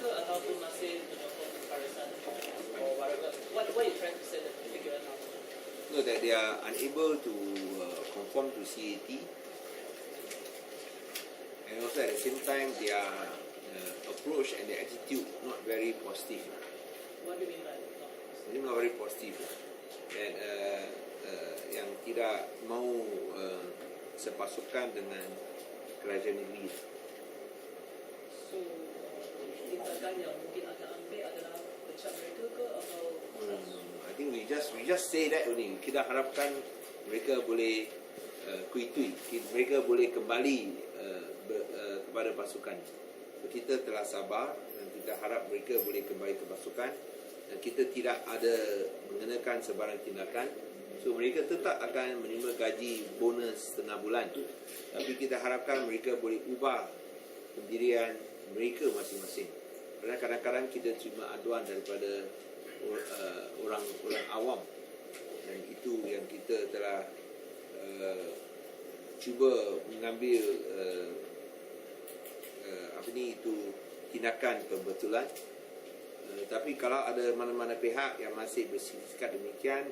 ke ataupun masih menyokong barisan or whatever? What are you trying to say that figure out? No, that they are unable to conform to CAT, and also at the same time their approach and their attitude not very positive. What do you mean by not? Jadi not very positive. Dan yang tidak mau sepasukan dengan kerajaan negeri. So, tindakan yang mungkin anda ambil adalah pecat mereka ke atau? I think we just say that only. Kita harapkan mereka boleh kuitui, mereka boleh kembali kepada pasukan. So, kita telah sabar dan kita harap mereka boleh kembali ke pasukan dan kita tidak ada mengenakan sebarang tindakan. So mereka tetap akan menerima gaji bonus setengah bulan. Tapi kita harapkan mereka boleh ubah pendirian mereka masing-masing. Kerana kadang-kadang kita cuma aduan daripada orang-orang awam, dan itu yang kita telah cuba mengambil tindakan pembetulan. Tapi kalau ada mana-mana pihak yang masih bersikap demikian,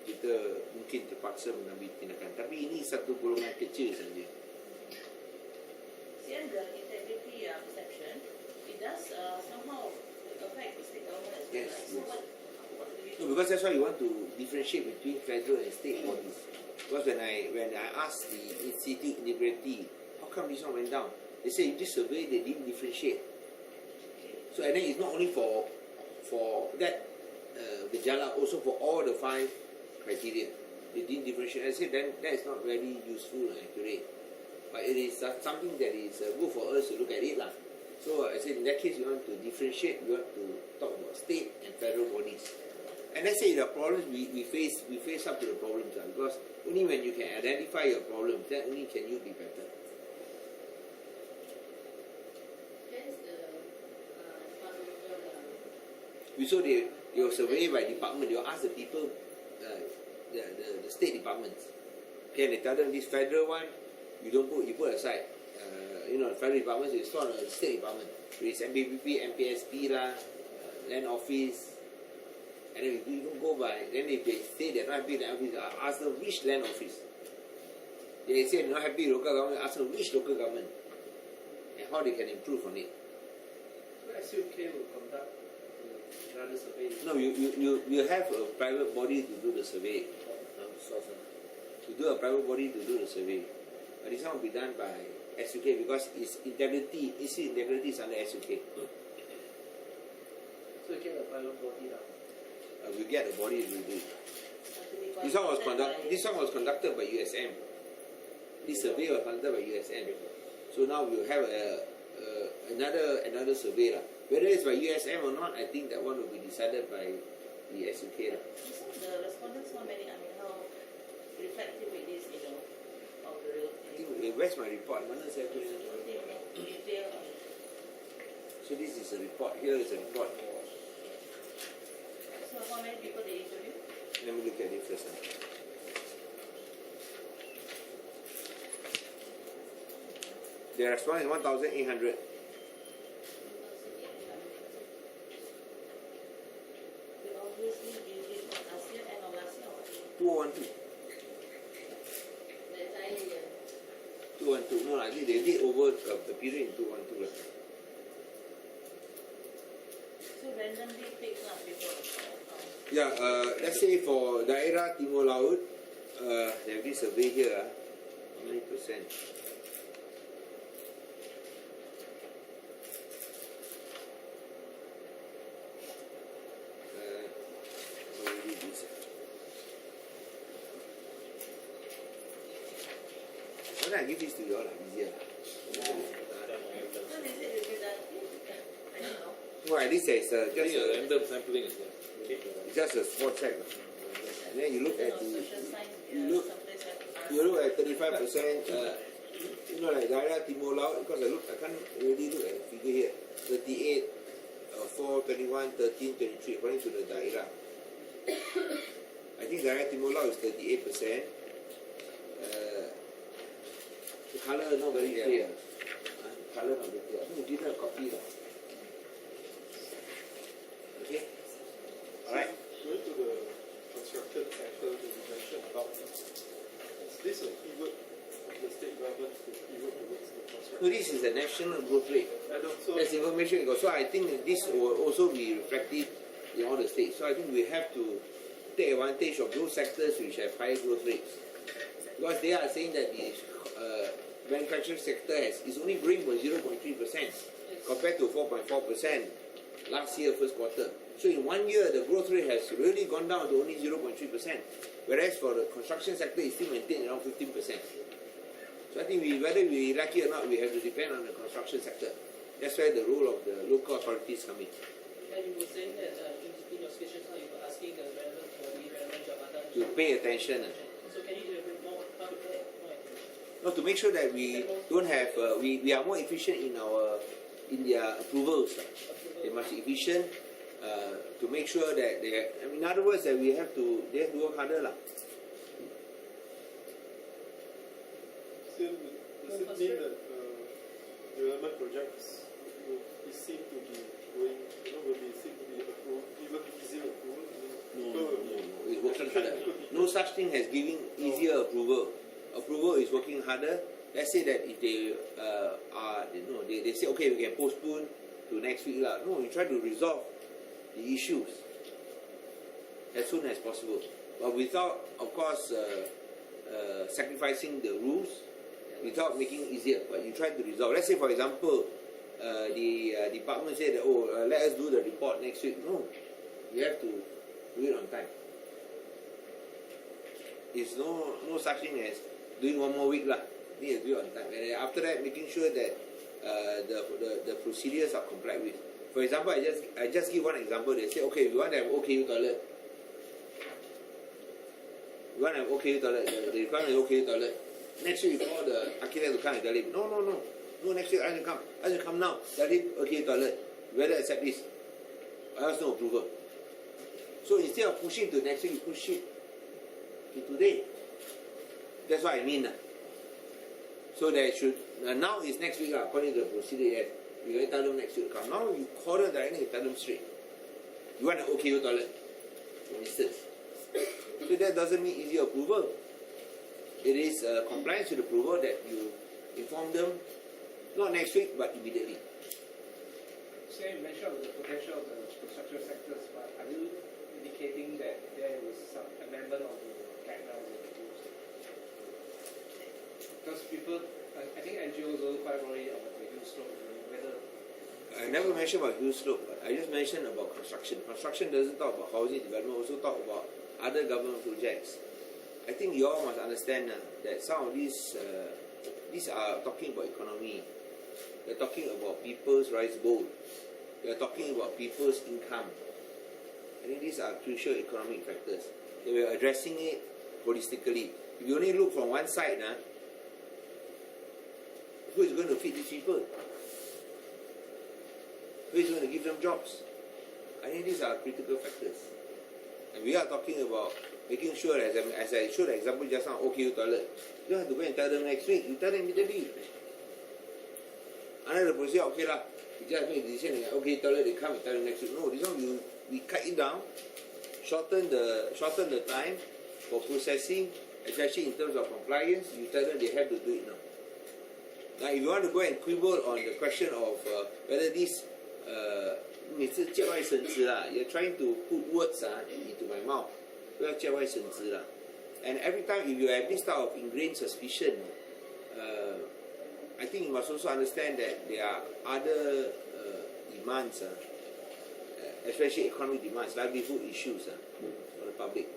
kita mungkin terpaksa mengambil tindakan. Tapi ini satu golongan kecil saja. See, the integrity perception, it does somehow affect the state government as well. Yes, So yes. what do we do? No, because that's why you want to differentiate between federal and state bodies. Because when I asked the institute integrity, how come this one went down? They say in this survey they didn't differentiate. So and then it's not only for that gejala, also for all the 5 criteria. They didn't differentiate. I said then that is not very useful and accurate. But it is something that is good for us to look at it lah. So I said in that case you want to differentiate, you want to talk about state and federal bodies. And let's say the problems we face up to the problems lah, because only when you can identify your problems, then only can you be better. We saw your survey by department. You ask the people, the state departments. Okay, they tell them this federal one, you put aside. The federal departments, it's not a state department. It's MPPP, MPSP lah, land office, and then we don't go by. Then if they say they're not happy, ask them which land office. They say they're not happy local government, ask them which local government, and how they can improve on it. So SUK will conduct another survey. No, you have a private body to do the survey. To do a private body to do the survey. But this one will be done by SUK because its integrity is under SUK. So you get a private body now. We get a body to do it. This one was conducted by USM. This survey was conducted by USM. So now we will have another survey lah. Whether it's by USM or not, I think that one will be decided by the SUK lah. So the respondents, how many? I mean, how reflective it is, of the real thing. I think where's my report? Mana saya punya? Detail. So this is a report. Here is a report. So how many people they interview? Let me look at it first. The response is 1,800. We obviously did it from last year and of last year. 212. The entire year. 212. No, I think they did over the period in 212. So randomly pick people. Yeah, let's say for daerah Timur Laut, they have this survey here. How many percent? Already this. Why don't I give this to you all? Easier. So they said they did that. I don't know. No, at least it's just a random sampling as well. it's just a spot check. And then you look at Social science, someplace like you look at 35%. Like daerah Timur Laut, because I can't really look at the figure here. 38, 4, 21, 13, 23, according to the daerah. I think daerah Timur Laut is 38%. The colour not very clear. Colour not very clear. I think you didn't have copy lah. this is the national growth rate. So That's information we got. So I think this will also be reflected in all the states. So I think we have to take advantage of those sectors which have high growth rates. Because they are saying that the manufacturing sector is only growing by 0.3% compared to 4.4% last year first quarter. So in 1 year the growth rate has really gone down to only 0.3%. Whereas for the construction sector it's still maintained around 15%. So I think whether we like it or not, we have to depend on the construction sector. That's where the role of the local authorities come in. And you were saying that in your speech just now you were asking the relevant body, relevant jabatan To pay attention. So can you elaborate more how to pay? No, to make sure that we don't have, we are more efficient in their approvals. They must be efficient to make sure that in other words, that they have to work harder lah. Does it mean that development projects will be seen to be going, will be seen to be approved, even easier approval? No, it's working harder. No such thing as giving easier approval. Approval is working harder. Let's say that if they they say okay, we can postpone to next week lah. No, we try to resolve the issues as soon as possible, but without, of course, sacrificing the rules, without making it easier. But you try to resolve. Let's say, for example, the department said that, let us do the report next week. No, you have to do it on time. It's no such thing as doing 1 more week lah. You have to do it on time. And after that, making sure that the procedures are complied with. For example, I just give one example. They say, okay, we want to have OKU toilet. We want to have OKU toilet. The requirement is OKU toilet. Next week, you call the architect to come and tell him, no, next week I have to come. I have to come now. Tell him, OKU toilet. Whether accept this. I have no approval. So instead of pushing to next week, you push it to today. That's what I mean. So they should, now is next week, according to the procedure, yes. You're going to tell them next week to come. Now you call them directly and tell them straight. You want an OKU toilet, for instance. So that doesn't mean easy approval. It is compliance with approval that you inform them, not next week, but immediately. So you mentioned the potential of the construction sectors, but are you indicating that there was some amendment of the guidelines? Because people, I think NGOs are quite worried about the huge slope, whether... I never mentioned about huge slope, but I just mentioned about construction. Construction doesn't talk about housing development, also talk about other government projects. I think you all must understand that some of these are talking about economy. They're talking about people's rice bowl. They're talking about people's income. I think these are crucial economic factors. They were addressing it holistically. If you only look from one side, who is going to feed these people? Who is going to give them jobs? I think these are critical factors. And we are talking about making sure, as I showed the example just now, OKU toilet. You don't have to go and tell them next week. You tell them immediately. Under the procedure, okay lah. You just make a decision, okay, toilet, they come and tell them next week. No, this one we cut it down, shorten the time for processing, especially in terms of compliance. You tell them they have to do it now. Now, if you want to go and quibble on the question of whether this you're trying to put words into my mouth. And every time if you have this type of ingrained suspicion, I think you must also understand that there are other demands, especially economic demands, livelihood issues for the public.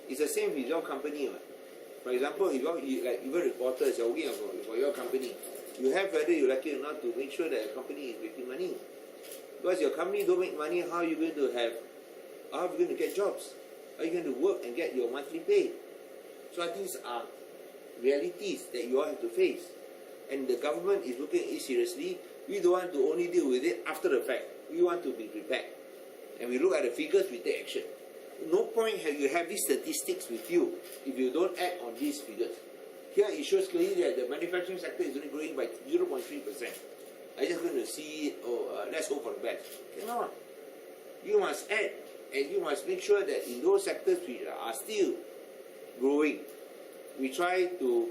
It's the same with your company. For example, if like even reporters are working for your company, you have, whether you like it or not, to make sure that the company is making money. Because your company don't make money, how are you going to get jobs? How are you going to work and get your monthly pay? So I think these are realities that you all have to face. And the government is looking at it seriously. We don't want to only deal with it after the fact. We want to be prepared. And we look at the figures, we take action. No point you have these statistics with you if you don't act on these figures. Here it shows clearly that the manufacturing sector is only growing by 0.3%. I'm just going to see it, let's hope for the best. Cannot. You must act, and you must make sure that in those sectors which are still growing, we try to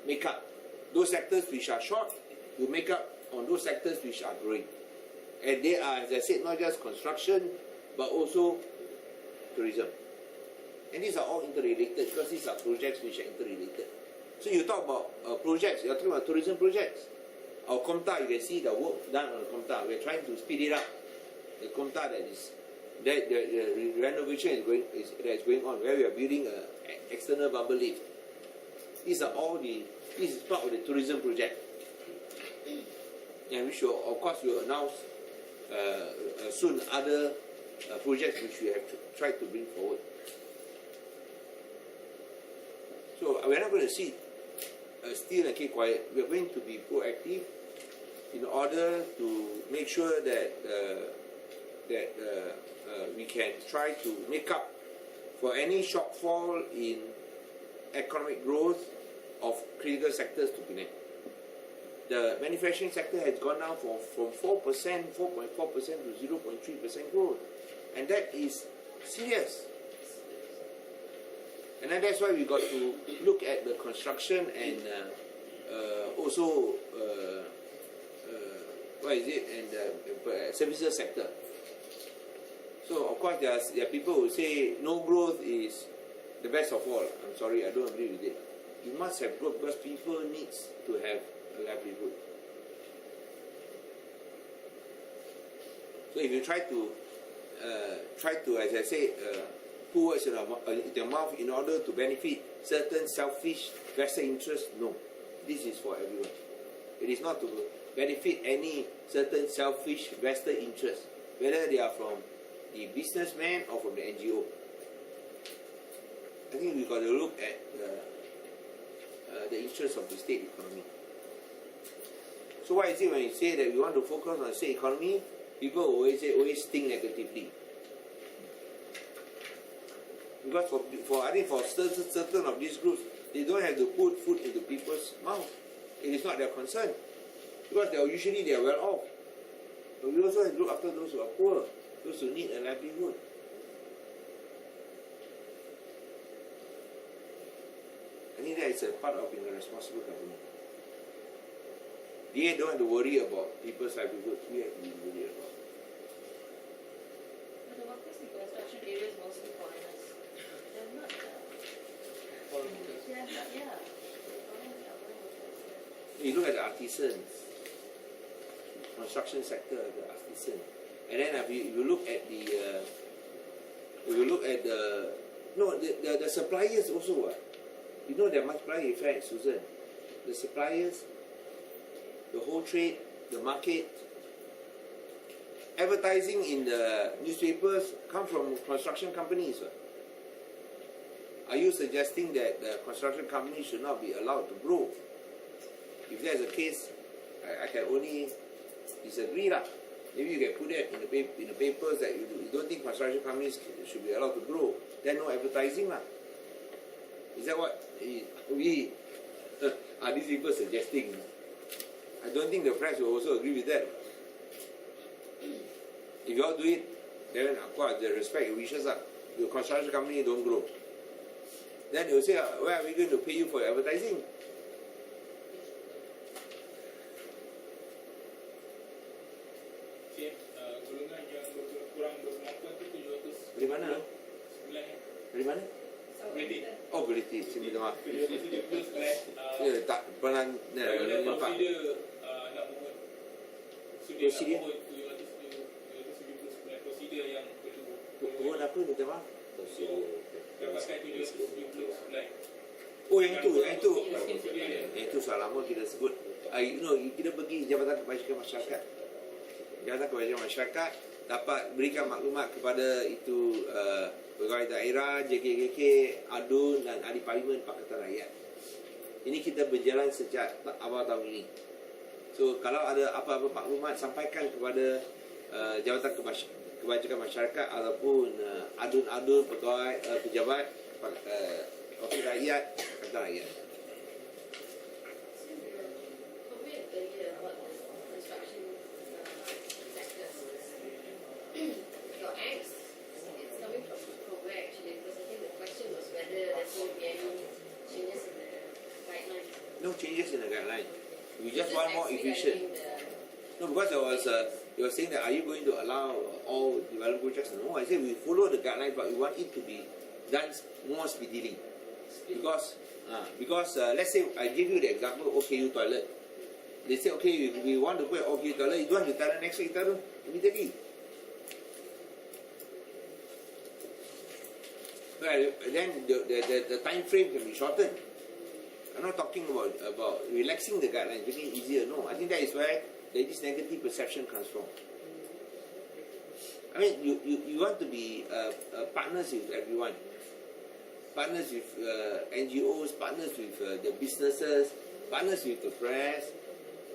make up. Those sectors which are short, to make up on those sectors which are growing. And they are, as I said, not just construction, but also tourism. And these are all interrelated because these are projects which are interrelated. So you talk about projects, you're talking about tourism projects. Our Komta, you can see the work done on the Komta. We're trying to speed it up. The Komta the renovation that is going on, where we are building an external bubble lift. This is part of the tourism project. And we should, of course, we will announce soon other projects which we have tried to bring forward. So we're not going to sit still and keep quiet. We're going to be proactive in order to make sure that we can try to make up for any shortfall in economic growth of critical sectors to Penang. The manufacturing sector has gone down from 4%, 4.4% to 0.3% growth. And that is serious. And then that's why we got to look at the construction and also and the services sector. So of course there are people who say no growth is the best of all. I'm sorry, I don't agree with it. You must have growth because people need to have a livelihood. So if you try to, as I say, put words in their mouth in order to benefit certain selfish vested interests, no. This is for everyone. It is not to benefit any certain selfish vested interest, whether they are from the businessman or from the NGO. I think we've got to look at the interests of the state economy. So why is it when you say that we want to focus on the state economy, people always think negatively? Because I think for certain of these groups, they don't have to put food into people's mouth. It is not their concern. Because they are well off. But we also have to look after those who are poor, those who need a livelihood. I think that is a part of being a responsible government. They don't have to worry about people's livelihood. We have to be worried about. But the workers in construction areas mostly foreigners. They're not. Yeah. You look at the artisans, construction sector, the artisan, and then if you look at the suppliers also. You know there multiplier effect, Susan. The suppliers, the whole trade, the market, advertising in the newspapers come from construction companies. Are you suggesting that the construction companies should not be allowed to grow? If that's the case, I can only disagree lah. Maybe you can put that in the papers that you don't think construction companies should be allowed to grow. Then no advertising lah. Is that what are these people suggesting? I don't think the press will also agree with that. If you all do it, then of course they respect your wishes lah. Your construction company don't grow. Then they will say, where are we going to pay you for your advertising? Dari mana? Dari mana? Oh, Beliti. Sini tengah. Ya, tak pernah nampak. Prosedur? Pohon apa ni tengah? Oh, yang itu salah lama kita sebut. Kita pergi Jabatan Kebajikan Masyarakat. Jabatan Kebajikan Masyarakat dapat berikan maklumat kepada itu pegawai daerah, JKKK, ADUN dan Ahli Parlimen Pakatan Rakyat. Ini kita berjalan sejak awal tahun ini. So kalau ada apa-apa maklumat, sampaikan kepada Jabatan Kebajikan Masyarakat ataupun ADUN, pegawai, pejabat, wakil rakyat, Pakatan Rakyat. No changes in the guideline. We just want more efficient. No, because you were saying that are you going to allow all development projects? No, I said we follow the guidelines, but we want it to be done more speedily. Because let's say I give you the example OKU toilet. They say okay, we want to put an OKU toilet. You don't want to tell them next week, tell them immediately. Well, then the time frame can be shortened. I'm not talking about relaxing the guidelines, making it easier. No, I think that is where this negative perception comes from. I mean, you want to be partners with everyone. Partners with NGOs, partners with the businesses, partners with the press.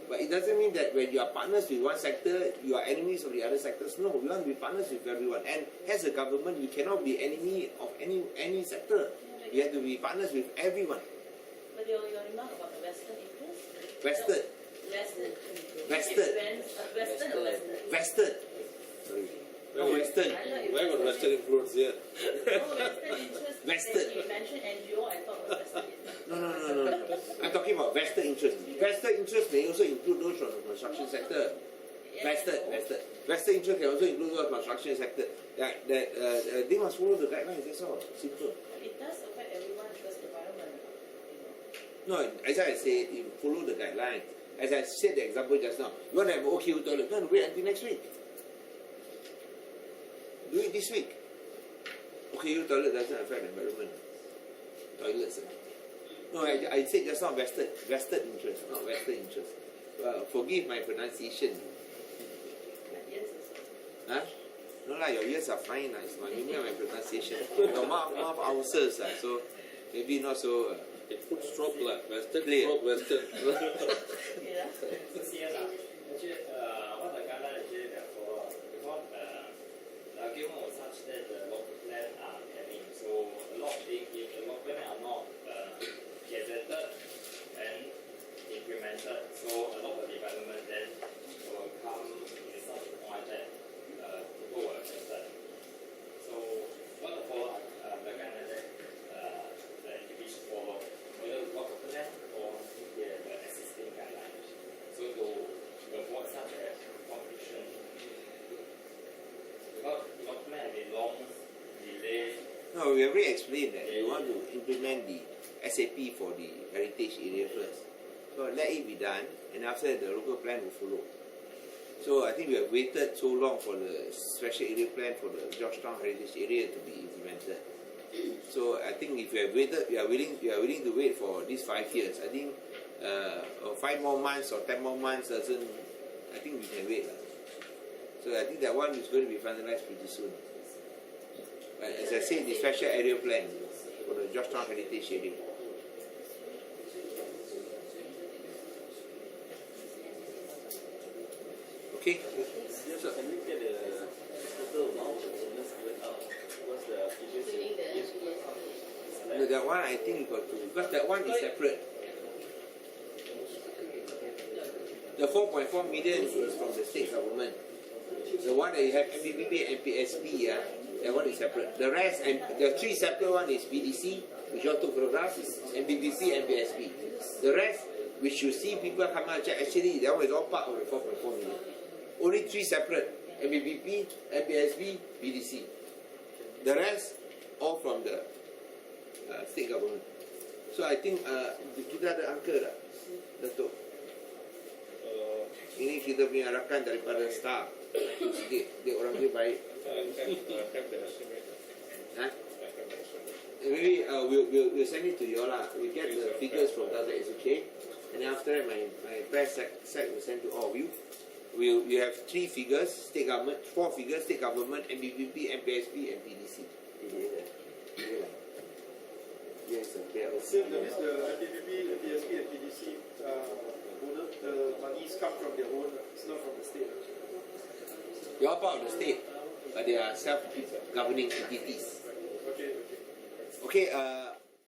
But it doesn't mean that when you are partners with one sector, you are enemies of the other sectors. No, we want to be partners with everyone. And as a government, we cannot be enemy of any sector. We have to be partners with everyone. But your remark about the Western interest? Vested. Vested. Vested. Western or Western? Vested. Sorry. No, Western. Where got Western influence here? Oh, Western interest. Vested. When you mentioned NGO, I thought it was Western interest. No. I'm talking about vested interest. Vested interest may also include those from the construction sector. Vested. Vested interest can also include those construction sector. That they must follow the guidelines. That's all. Simple. It does affect everyone because the environment, No, as I said, you follow the guidelines. As I said the example just now, you want to have OKU toilet, you want to wait until next week. Do it this week. OKU toilet doesn't affect the environment. Toilets. No, I said just now vested interest, not vested interest. Forgive my pronunciation. Huh? No lah, your ears are fine. It's my pronunciation. Your mouth ulcers, so maybe not so. It puts stroke like Western, Clear. stroke Western. Yeah. Actually, what the guideline actually therefore, because the argument was such that the local plan are pending, so a lot of things, if the local plan are not gazetted and implemented, so a lot of development then will come in such a point that people will affect that. So, what the follow the guideline that the individuals follow, whether local plan or the existing guidelines. So to avoid such a confusion, because local plan have been long delay. No, we already explained that we want to implement the SAP for the heritage area first. So let it be done, and after that the local plan will follow. So I think we have waited so long for the special area plan for the Georgetown heritage area to be implemented. So I think if we have waited, we are willing to wait for these 5 years. I think 5 more months or 10 more months I think we can wait. So I think that one is going to be finalized pretty soon. But as I said, the special area plan for the Georgetown heritage area. Okay. So can we get the total amount of bonus given out? What's the previous year? No, that one I think you got to, because that one is separate. The 4.4 million is from the state government. The one that you have MBBP and PSB, that one is separate. The rest, and the 3 separate one is BDC, which you all took photographs, MBBP and PSB. The rest, which you see people come out and check, actually that one is all part of the 4.4 million. Only 3 separate, MBBP, MPSB, BDC. The rest, all from the state government. So I think kita ada angka tak, Datuk? Ini kita punya rakan daripada staff. Sikit, dia orang dia baik. Maybe we'll send it to you all lah. We get the figures from Dr. SUK, and after that my press sec will send to all of you. We have 3 figures, state government, 4 figures, state government, MBBP, MPSB, and PDC. Yes, okay. So that means the MPPP, PSP and PDC, the monies come from their own, it's not from the state. They are part of the state, but they are self-governing entities. Okay. Okay,